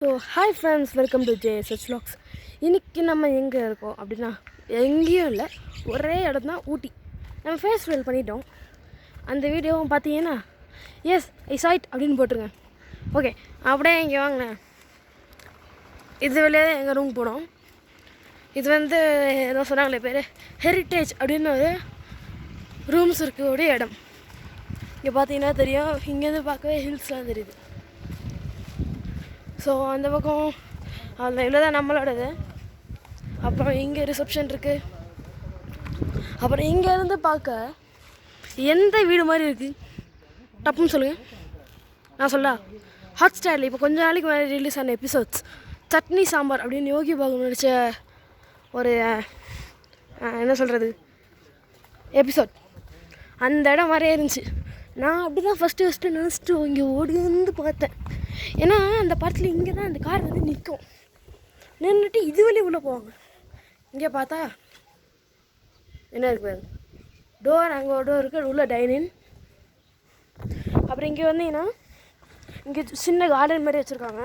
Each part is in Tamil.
So hi friends, welcome to JSH Vlogs. இன்றைக்கி நம்ம எங்கே இருக்கோம் அப்படின்னா எங்கேயும் இல்லை, ஒரே இடம் தான், ஊட்டி. நம்ம ஃபேஸ் ரிவீல் பண்ணிட்டோம். அந்த வீடியோவும் பார்த்தீங்கன்னா எஸ் ஐ சைட் அப்படின்னு போட்டுருங்க. ஓகே, அப்படியே இங்கே வாங்கினேன். இது வெளியே எங்கள் ரூம் போனோம். இது வந்து ஏதோ சொன்னாங்களே பேர் ஹெரிட்டேஜ் அப்படின்னு ஒரு ரூம்ஸ் இருக்கக்கூடிய இடம். இங்கே பார்த்தீங்கன்னா தெரியும், இங்கேருந்து பார்க்கவே ஹில்ஸ்லாம் தெரியுது. ஸோ அந்த பக்கம் அந்த இவ்வளோ தான் நம்மளோடது. அப்புறம் இங்கே ரிசப்ஷன் இருக்குது. அப்புறம் இங்கேருந்து பார்க்க எந்த வீடு மாதிரி இருக்குது டப்புன்னு சொல்லுங்கள், நான் சொல்ல. ஹாட் ஸ்டாரில் இப்போ கொஞ்ச நாளைக்கு மேலே ரிலீஸ் ஆன எபிசோட்ஸ் சட்னி சாம்பார் அப்படின்னு யோகி பாபு நடித்த ஒரு என்ன சொல்கிறது எபிசோட், அந்த இடம் மாதிரியே இருந்துச்சு. நான் அப்படி தான் ஃபஸ்ட்டு நினச்சிட்டு இங்கே ஓடி வந்து பார்த்தேன். ஏன்னா அந்த படத்தில் இங்கே தான் அந்த கார் வந்து நிற்கும், நின்றுட்டு இது வழி உள்ளே போவாங்க. இங்கே பார்த்தா என்ன இருக்கு பாருங்க, டோர், அங்கே ஒரு டோர் இருக்குது, உள்ள டைனிங். அப்புறம் இங்கே வந்தீங்கன்னா இங்கே சின்ன கார்டன் மாதிரி வச்சுருக்காங்க.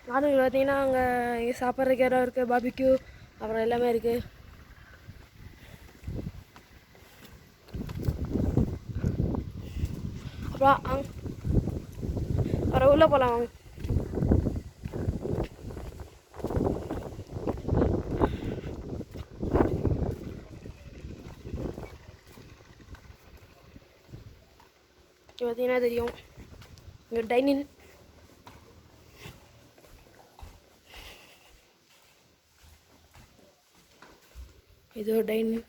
கார்டன் பார்த்தீங்கன்னா அங்கே இங்கே சாப்பிட்றதுக்கு இடம் இருக்குது, பாபிக்யூ அப்புறம் எல்லாமே இருக்குது. அப்புறம் உள்ளே போகலாம் வாங்க. இங்கே பார்த்தீங்கன்னா தெரியும், இங்கே டைனிங். இது ஒரு டைனிங்.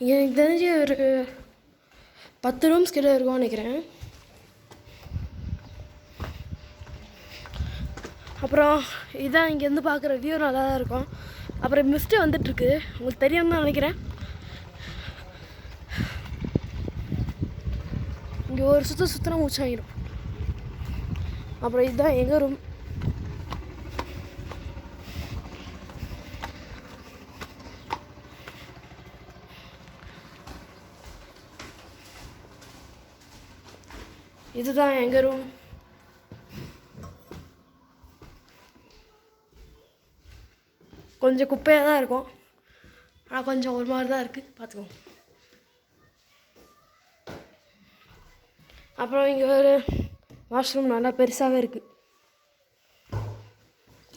எனக்கு தெரிஞ்சு ஒரு 10 ரூம்ஸ் கிட்ட இருக்கும்னு நினைக்கிறேன். அப்புறம் இதுதான் இங்கேருந்து பார்க்குற வியூ, நல்லா தான் இருக்கும். அப்புறம் மிஸ்ட்டு வந்துட்டுருக்கு, உங்களுக்கு தெரியும்னு தான் நினைக்கிறேன். இங்கே ஒரு சுற்றினா மூச்சாயிடும். அப்புறம் இதுதான் எங்கள் ரூம். இதுதான் எங்கள் ரூம். கொஞ்சம் குப்பையாக தான் இருக்கும், ஆனால் கொஞ்சம் ஒரு மாதிரி தான் இருக்குது, பார்த்துக்கோங்க. அப்புறம் இங்கே ஒரு வாஷ்ரூம் நல்லா பெருசாகவே இருக்குது.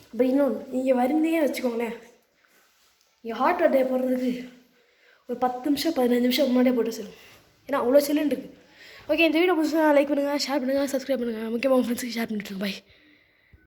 அப்புறம் இன்னொன்று, நீங்கள் வருந்தே வச்சுக்கோங்களேன், இங்கே ஹாட் வாட்டர் போடுறதுக்கு ஒரு 10 நிமிஷம் 15 நிமிஷம் முன்னாடியே போட்டு வச்சிடும். ஏன்னா அவ்வளோ சில்லுன்னு இருக்குது. ஓகே, இந்த வீடியோ பிடிச்சா லைக் பண்ணுங்கள், ஷேர் பண்ணுங்கள், சப்ஸ்கிரைப் பண்ணுங்கள். முக்கியமாக உங்கள் ஃப்ரெண்ட்ஸுக்கு ஷேர் பண்ணிவிட்டு பாய்.